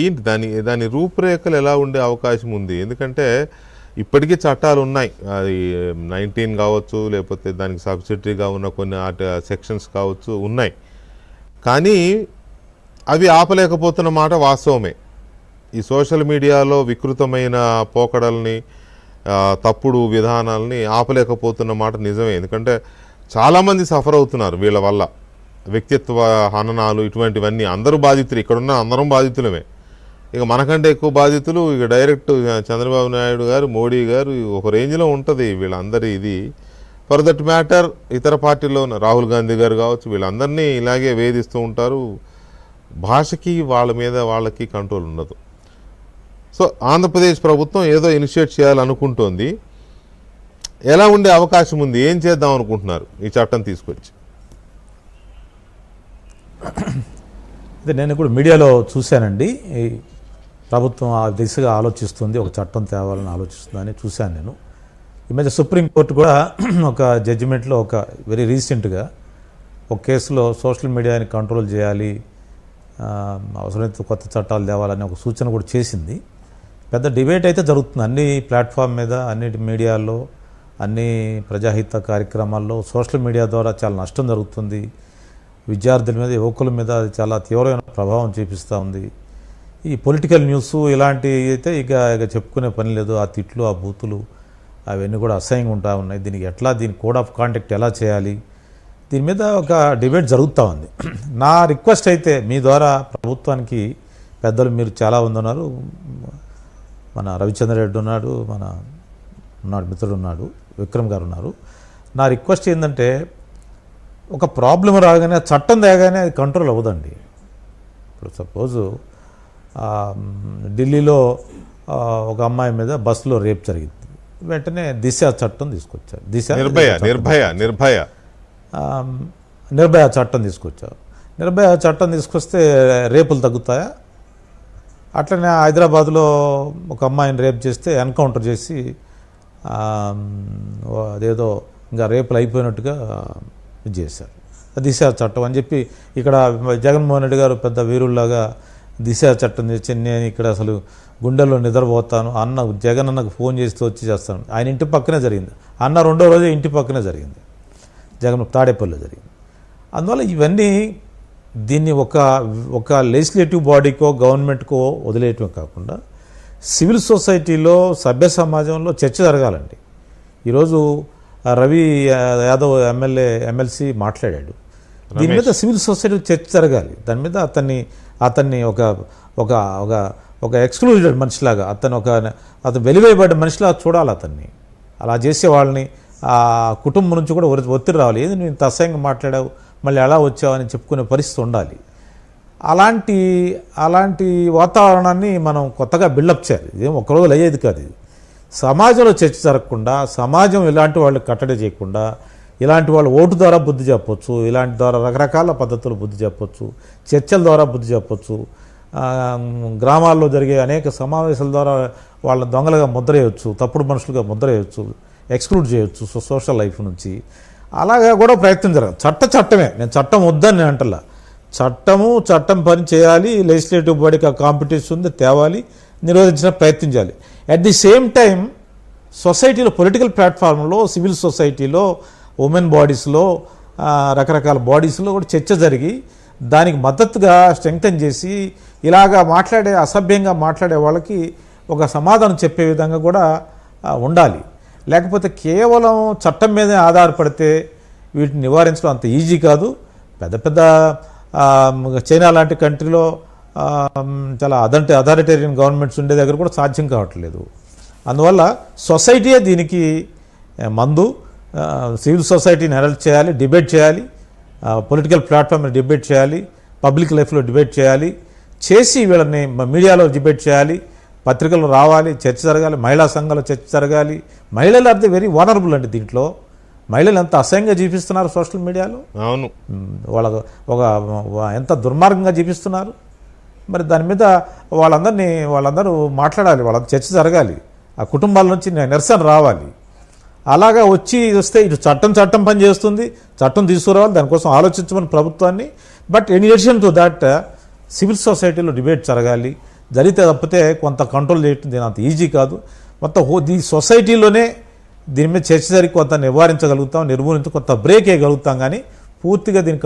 ఏంటి దాని రూపురేఖలు ఎలా ఉండే అవకాశం ఉంది? ఎందుకంటే ఇప్పటికీ చట్టాలు ఉన్నాయి. అది 19 కావచ్చు, లేకపోతే దానికి సబ్సిడరీగా ఉన్న కొన్ని సెక్షన్స్ కావచ్చు ఉన్నాయి. కానీ అవి ఆపలేకపోతున్న మాట వాస్తవమే. ఈ సోషల్ మీడియాలో వికృతమైన పోకడల్ని, తప్పుడు విధానాలని ఆపలేకపోతున్న మాట నిజమే. ఎందుకంటే చాలామంది సఫర్ అవుతున్నారు వీళ్ళ వల్ల. వ్యక్తిత్వ హననాలు ఇటువంటివన్నీ అందరూ బాధితులు. ఇక్కడున్న అందరం బాధితులమే. ఇక మనకంటే ఎక్కువ బాధితులు ఇక డైరెక్ట్ చంద్రబాబు నాయుడు గారు, మోడీ గారు ఒక రేంజ్లో ఉంటుంది వీళ్ళందరి ఇది. ఫర్ దట్ మ్యాటర్ ఇతర పార్టీల్లో ఉన్న రాహుల్ గాంధీ గారు కావచ్చు, వీళ్ళందరినీ ఇలాగే వేధిస్తూ ఉంటారు. భాషకి వాళ్ళ మీద వాళ్ళకి కంట్రోల్ ఉండదు. సో ఆంధ్రప్రదేశ్ ప్రభుత్వం ఏదో ఇనిషియేట్ చేయాలనుకుంటోంది. ఎలా ఉండే అవకాశం ఉంది? ఏం చేద్దాం అనుకుంటున్నారు ఈ చట్టం తీసుకొచ్చి? అదే నేను కూడా మీడియాలో చూశానండి. ఈ ప్రభుత్వం ఆ దిశగా ఆలోచిస్తుంది, ఒక చట్టం తేవాలని ఆలోచిస్తుందని చూశాను నేను. ఈ మధ్య సుప్రీంకోర్టు కూడా ఒక జడ్జిమెంట్లో ఒక వెరీ రీసెంట్గా ఒక కేసులో సోషల్ మీడియాని కంట్రోల్ చేయాలి, అవసరమైతే కొత్త చట్టాలు తేవాలని ఒక సూచన కూడా చేసింది. పెద్ద డిబేట్ అయితే జరుగుతుంది అన్ని ప్లాట్ఫామ్ మీద, అన్ని మీడియాల్లో, అన్ని ప్రజాహిత కార్యక్రమాల్లో. సోషల్ మీడియా ద్వారా చాలా నష్టం జరుగుతుంది. విద్యార్థుల మీద, యువకుల మీద అది చాలా తీవ్రమైన ప్రభావం చూపిస్తూ ఉంది. ఈ పొలిటికల్ న్యూస్ ఇలాంటివి అయితే ఇక చెప్పుకునే పని లేదు. ఆ తిట్లు, ఆ బూతులు అవన్నీ కూడా అసహ్యంగా ఉంటా ఉన్నాయి. దీని కోడ్ ఆఫ్ కాండక్ట్ ఎలా చేయాలి, దీని మీద ఒక డిబేట్ జరుగుతూ ఉంది. నా రిక్వెస్ట్ అయితే మీ ద్వారా ప్రభుత్వానికి, పెద్దలు మీరు చాలామంది ఉన్నారు, మన రవిచంద్రరెడ్డి ఉన్నాడు, మిత్రుడు ఉన్నాడు, విక్రమ్ గారు ఉన్నారు. నా రిక్వెస్ట్ ఏంటంటే, ఒక ప్రాబ్లం రాగానే, చట్టం తేగానే అది కంట్రోల్ అవ్వదండి. ఇప్పుడు సపోజు ఢిల్లీలో ఒక అమ్మాయి మీద బస్సులో రేప్ జరిగింది. వెంటనే దిశ చట్టం తీసుకొచ్చారు. నిర్భయ చట్టం తీసుకొచ్చారు. నిర్భయ చట్టం తీసుకొస్తే రేపులు తగ్గుతాయా? అట్లనే హైదరాబాద్లో ఒక అమ్మాయిని రేప్ చేస్తే ఎన్కౌంటర్ చేసి అదేదో ఇంకా రేపులు అయిపోయినట్టుగా ఇది చేశారు. దిశ చట్టం అని చెప్పి ఇక్కడ జగన్మోహన్ రెడ్డి గారు పెద్ద వీరుల్లాగా దిశ చట్టం తెచ్చి నేను ఇక్కడ అసలు గుండెల్లో నిద్రపోతాను అన్న, జగన్ అన్నకు ఫోన్ చేస్తూ వచ్చి చేస్తాను. ఆయన ఇంటి పక్కనే జరిగింది. అన్న రెండో రోజే ఇంటి పక్కనే జరిగింది, జగన్ తాడేపల్లిలో జరిగింది. అందువల్ల ఇవన్నీ దీన్ని ఒక లెజిస్లేటివ్ బాడీకో గవర్నమెంట్కో వదిలేయటమే కాకుండా సివిల్ సొసైటీలో, సభ్య సమాజంలో చర్చ జరగాలండి. ఈరోజు రవి యాదవ్ ఎమ్మెల్సీ మాట్లాడాడు. దీని మీద సివిల్ సొసైటీ చర్చ జరగాలి. దాని మీద అతన్ని ఒక ఎక్స్క్లూడెడ్ మనిషిలాగా, అతను వెలివేయబడ్డ మనిషిలాగా చూడాలి అతన్ని. అలా చేసే వాళ్ళని ఆ కుటుంబం నుంచి కూడా ఒత్తిడి రావాలి. ఏది నువ్వు ఇంత అసహ్యంగా మాట్లాడావు, మళ్ళీ ఎలా వచ్చావు అని చెప్పుకునే పరిస్థితి ఉండాలి. అలాంటి వాతావరణాన్ని మనం కొత్తగా బిల్డప్ చేయాలి. ఇదేం ఒక్కరోజు అయ్యేది కాదు. ఇది సమాజంలో చర్చ జరగకుండా, సమాజం ఇలాంటి వాళ్ళు కట్టడి చేయకుండా, ఇలాంటి వాళ్ళు ఓటు ద్వారా బుద్ధి చెప్పొచ్చు, ఇలాంటి ద్వారా రకరకాల పద్ధతులు బుద్ధి చెప్పొచ్చు, చర్చల ద్వారా బుద్ధి చెప్పొచ్చు, గ్రామాల్లో జరిగే అనేక సమావేశాల ద్వారా వాళ్ళ దొంగలుగా ముద్రేయచ్చు, తప్పుడు మనుషులుగా ముద్రేయచ్చు, ఎక్స్క్లూడ్ చేయొచ్చు సోషల్ లైఫ్ నుంచి. అలాగా కూడా ప్రయత్నం జరగాలి. చట్టమే, నేను చట్టం వద్దని అంటలా. చట్టం పని చేయాలి. లెజిస్లేటివ్ బాడీకి ఆ కాంపిటీషన్ ఉంది, తేవాలి, నిరోధించిన ప్రయత్నం చేయాలి. అట్ ది సేమ్ టైం సొసైటీలో, పొలిటికల్ ప్లాట్ఫామ్లో, సివిల్ సొసైటీలో, ఉమెన్ బాడీస్లో, రకరకాల బాడీస్లో కూడా చర్చ జరిగి దానికి మద్దతుగా స్ట్రెంగ్తన్ చేసి, ఇలాగా అసభ్యంగా మాట్లాడే వాళ్ళకి ఒక సమాధానం చెప్పే విధంగా కూడా ఉండాలి. లేకపోతే కేవలం చట్టం మీదే ఆధారపడితే వీటిని నివారించడం అంత ఈజీ కాదు. పెద్ద చైనా లాంటి కంట్రీలో చాలా అథారిటేరియన్ గవర్నమెంట్స్ ఉండే దగ్గర కూడా సాధ్యం కావట్లేదు. అందువల్ల సొసైటీయే దీనికి మందు. సివిల్ సొసైటీని అరెస్ట్ చేయాలి, డిబేట్ చేయాలి, పొలిటికల్ ప్లాట్ఫామ్లో డిబేట్ చేయాలి, పబ్లిక్ లైఫ్లో డిబేట్ చేసి వీళ్ళని మీడియాలో డిబేట్ చేయాలి, పత్రికలు రావాలి, చర్చ జరగాలి, మహిళా సంఘాలు చర్చ జరగాలి. మహిళలు ఆర్ ది వెరీ వనరబుల్ అండి. దీంట్లో మహిళలు ఎంత అసహ్యంగా చూపిస్తున్నారు సోషల్ మీడియాలో. అవును, ఎంత దుర్మార్గంగా చూపిస్తున్నారు. మరి దాని మీద వాళ్ళందరూ మాట్లాడాలి, వాళ్ళంతా చర్చ జరగాలి, ఆ కుటుంబాల నుంచి నిరసన రావాలి. అలాగా వస్తే ఇటు చట్టం పని చేస్తుంది, చట్టం తీసుకురావాలి, దానికోసం ఆలోచించమని ప్రభుత్వాన్ని. But in addition to that civil సొసైటీలో డిబేట్ జరగాలి, జరిగితే తప్పితే కొంత కంట్రోల్ చేయటం దీని అంత ఈజీ కాదు. మొత్తం ఈ సొసైటీలోనే దీని మీద చర్చ జరిగి కొంత నివారించగలుగుతాం, నిర్మూలించి కొంత బ్రేక్ వేయగలుగుతాం, కానీ పూర్తిగా దీన్ని